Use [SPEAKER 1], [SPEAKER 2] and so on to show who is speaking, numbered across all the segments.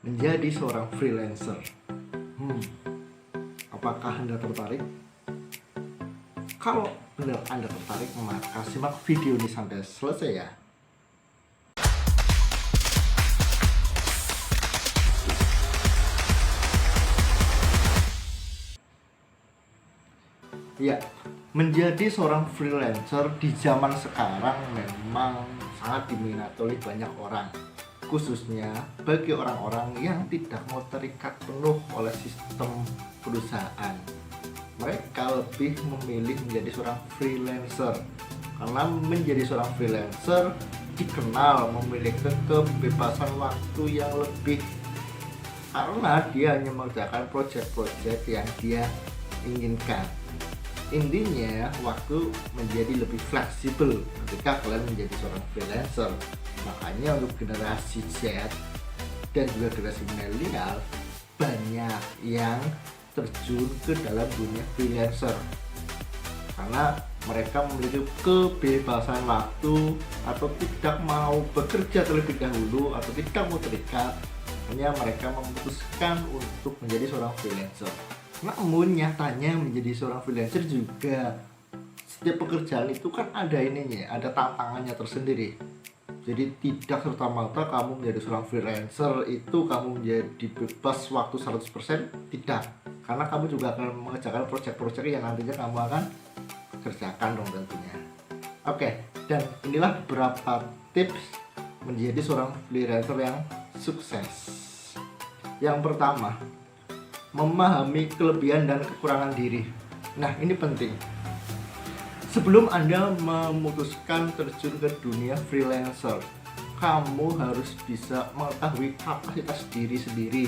[SPEAKER 1] menjadi seorang freelancer. Apakah Anda tertarik? Kalau benar Anda tertarik, maka simak video ini sampai selesai ya. Ya, menjadi seorang freelancer di zaman sekarang memang sangat diminati oleh banyak orang, khususnya bagi orang-orang yang tidak mau terikat penuh oleh sistem perusahaan. Mereka lebih memilih menjadi seorang freelancer karena menjadi seorang freelancer dikenal memiliki kebebasan waktu yang lebih, karena dia hanya mengerjakan proyek-proyek yang dia inginkan. Intinya waktu menjadi lebih fleksibel ketika kalian menjadi seorang freelancer. Makanya untuk generasi Z dan juga generasi milenial banyak yang terjun ke dalam dunia freelancer karena mereka memiliki kebebasan waktu atau tidak mau bekerja terlebih dahulu atau tidak mau terikat. Hanya mereka memutuskan untuk menjadi seorang freelancer. Namun nyatanya menjadi seorang freelancer juga, setiap pekerjaan itu kan ada ininya, ada tantangannya tersendiri. Jadi tidak serta-merta kamu menjadi seorang freelancer itu kamu menjadi bebas waktu 100%, tidak. Karena kamu juga akan mengerjakan proyek-proyek yang nantinya kamu akan kerjakan dong tentunya. Oke, dan inilah beberapa tips menjadi seorang freelancer yang sukses. Yang pertama, memahami kelebihan dan kekurangan diri. Nah, ini penting. Sebelum Anda memutuskan terjun ke dunia freelancer, kamu harus bisa mengetahui kapasitas diri sendiri.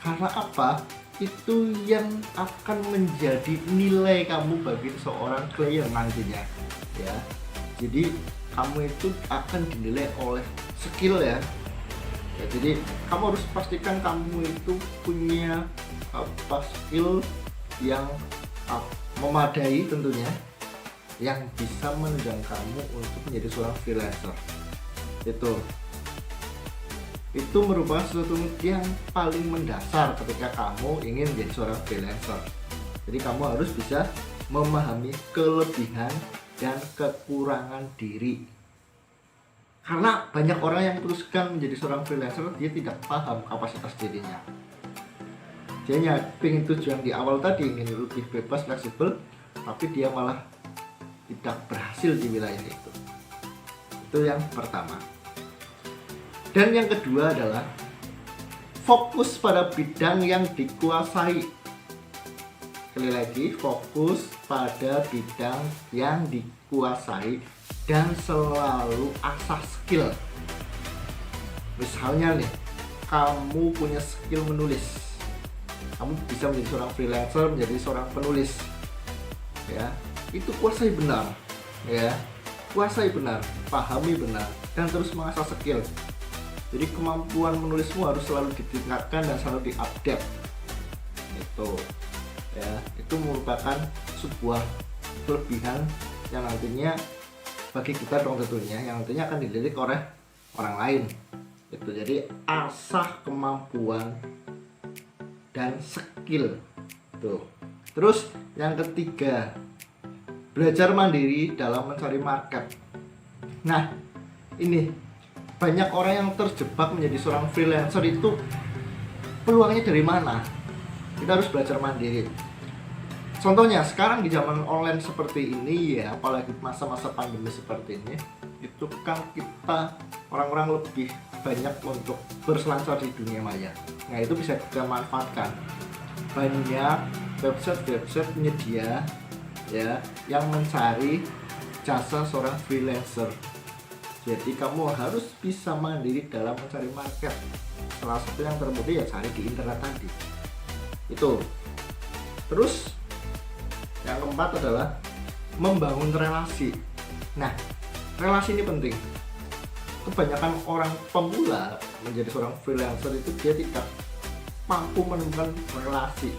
[SPEAKER 1] Karena apa? Itu yang akan menjadi nilai kamu bagi seorang klien nantinya, ya. Jadi kamu itu akan dinilai oleh skill ya. Jadi kamu harus pastikan kamu itu punya skill yang memadai tentunya, yang bisa menunjang kamu untuk menjadi seorang freelancer. Itu merupakan sesuatu yang paling mendasar ketika kamu ingin menjadi seorang freelancer. Jadi kamu harus bisa memahami kelebihan dan kekurangan diri. Karena banyak orang yang memutuskan menjadi seorang freelancer, dia tidak paham kapasitas dirinya. Dia hanya ingin tujuan di awal tadi, ingin lebih bebas, fleksibel, tapi dia malah tidak berhasil di wilayah itu. Itu yang pertama. Dan yang kedua adalah fokus pada bidang yang dikuasai. Sekali lagi, fokus pada bidang yang dikuasai dan selalu asah skill. Misalnya nih, kamu punya skill menulis, kamu bisa menjadi seorang freelancer, menjadi seorang penulis, ya. Itu kuasai benar, ya. Kuasai benar, pahami benar, dan terus mengasah skill. Jadi kemampuan menulismu harus selalu ditingkatkan dan selalu diupdate. Itu, ya. Itu merupakan sebuah kelebihan yang nantinya bagi kita dong tentunya, yang nantinya akan dilirik oleh orang lain. Itu jadi asah kemampuan dan skill tuh. Terus yang ketiga, belajar mandiri dalam mencari market. Nah, ini banyak orang yang terjebak menjadi seorang freelancer itu peluangnya dari mana? Kita harus belajar mandiri. Contohnya sekarang di zaman online seperti ini ya, apalagi masa-masa pandemi seperti ini, itu kan kita orang-orang lebih banyak untuk berselancar di dunia maya. Nah, itu bisa kita manfaatkan. Banyak website-website penyedia ya yang mencari jasa seorang freelancer. Jadi kamu harus bisa mandiri dalam mencari market. Salah satu yang termudah ya cari di internet tadi. Itu. Terus yang keempat adalah membangun relasi. Nah, relasi ini penting. Kebanyakan orang pemula menjadi seorang freelancer itu dia tidak mampu menemukan relasi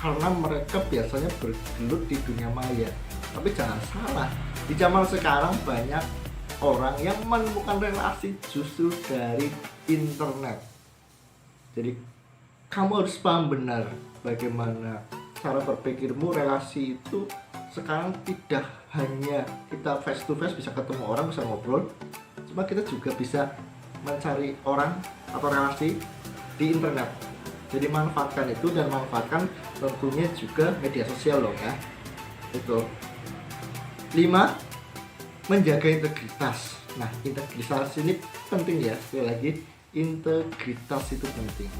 [SPEAKER 1] karena mereka biasanya bergelut di dunia maya. Tapi jangan salah, di zaman sekarang banyak orang yang menemukan relasi justru dari internet. Jadi kamu harus paham benar bagaimana cara berpikirmu. Relasi itu sekarang tidak hanya kita face to face bisa ketemu orang, bisa ngobrol, cuma kita juga bisa mencari orang atau relasi di internet. Jadi manfaatkan itu, dan manfaatkan tentunya juga media sosial loh ya. Itu 5, menjaga integritas. Nah, integritas ini penting ya. Sekali lagi, integritas itu penting,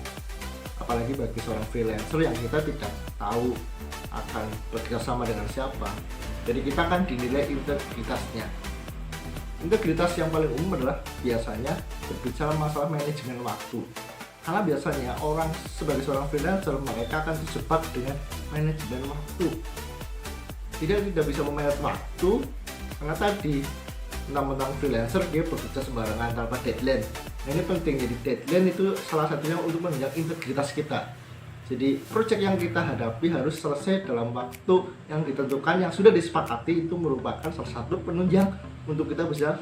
[SPEAKER 1] apalagi bagi seorang freelancer yang kita tidak tahu akan bekerjasama dengan siapa. Jadi kita akan dinilai integritasnya. Integritas yang paling umum adalah biasanya berbicara masalah manajemen waktu, karena biasanya orang sebagai seorang freelancer mereka akan terjebak dengan manajemen waktu. Tidak bisa memanage waktu karena tadi mentang-mentang freelancer dia bekerja sembarangan tanpa deadline. Nah, ini penting. Jadi deadline itu salah satunya untuk menjaga integritas kita. Jadi project yang kita hadapi harus selesai dalam waktu yang ditentukan, yang sudah disepakati. Itu merupakan salah satu penunjang untuk kita bisa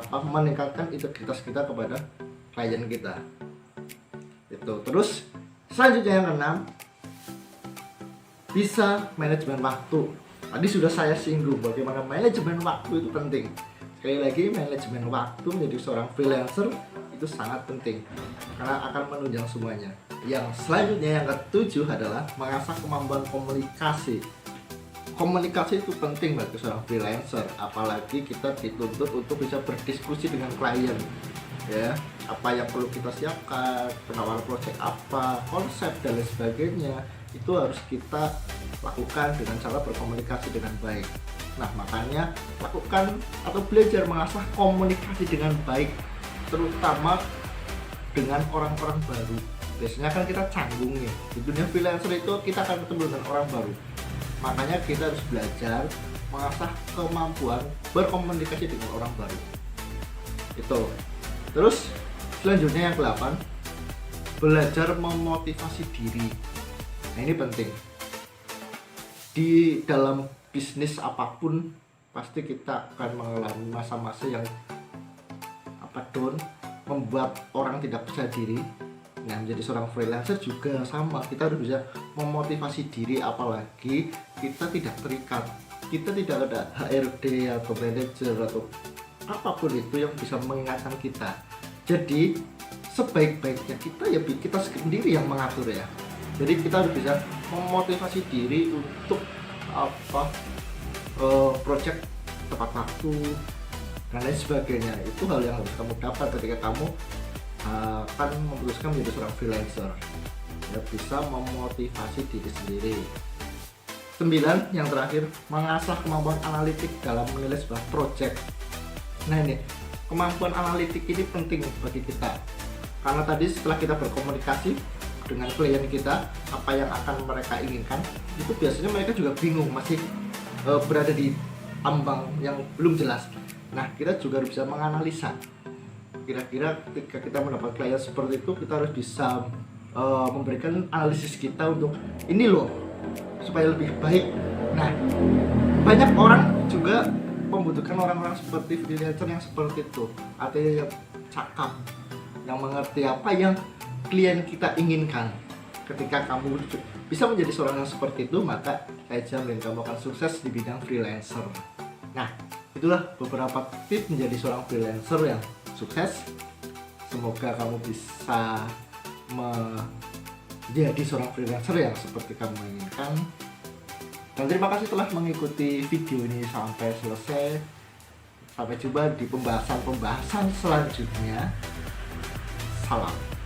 [SPEAKER 1] meningkatkan integritas kita kepada klien kita. Itu. Terus selanjutnya yang keenam, bisa manajemen waktu. Tadi sudah saya singgung bagaimana manajemen waktu itu penting. Sekali lagi, manajemen waktu menjadi seorang freelancer itu sangat penting karena akan menunjang semuanya. Yang selanjutnya yang ketujuh adalah mengasah kemampuan komunikasi. Komunikasi itu penting bagi seorang freelancer, apalagi kita dituntut untuk bisa berdiskusi dengan klien. Ya, apa yang perlu kita siapkan, penawaran project apa, konsep dan lain sebagainya, itu harus kita lakukan dengan cara berkomunikasi dengan baik. Nah, makanya lakukan atau belajar mengasah komunikasi dengan baik, terutama dengan orang-orang baru. Biasanya kan kita canggung nih, di dunia freelancer itu kita akan ketemu dengan orang baru. Makanya kita harus belajar mengasah kemampuan berkomunikasi dengan orang baru. Itu. Terus selanjutnya yang ke-8, belajar memotivasi diri. Nah, ini penting. Di dalam bisnis apapun pasti kita akan mengalami masa-masa yang down, membuat orang tidak percaya diri. Nah, menjadi seorang freelancer juga sama, kita harus bisa memotivasi diri, apalagi kita tidak terikat, kita tidak ada HRD atau manajer atau apapun itu yang bisa mengingatkan kita. Jadi sebaik-baiknya kita ya kita sendiri yang mengatur ya. Jadi kita harus bisa memotivasi diri untuk project tepat waktu dan lain sebagainya. Itu hal yang harus kamu dapat ketika kamu akan memutuskan menjadi seorang freelancer. Ya, bisa memotivasi diri sendiri. 9, yang terakhir, mengasah kemampuan analitik dalam menilai sebuah project. Nah, ini kemampuan analitik ini penting bagi kita, karena tadi setelah kita berkomunikasi dengan klien kita apa yang akan mereka inginkan, itu biasanya mereka juga bingung, masih berada di ambang yang belum jelas. Nah, kita juga harus bisa menganalisa kira-kira ketika kita mendapat klien seperti itu, kita harus bisa memberikan analisis kita untuk ini loh supaya lebih baik. Nah, banyak orang juga membutuhkan orang-orang seperti freelancer yang seperti itu, artinya yang cakap, yang mengerti apa yang klien kita inginkan. Ketika kamu bisa menjadi seorang yang seperti itu, maka saya jamin kamu akan sukses di bidang freelancer. Nah, itulah beberapa tips menjadi seorang freelancer yang sukses. Semoga kamu bisa menjadi seorang freelancer yang seperti kamu inginkan. Dan terima kasih telah mengikuti video ini sampai selesai. Sampai jumpa di pembahasan selanjutnya. Salam.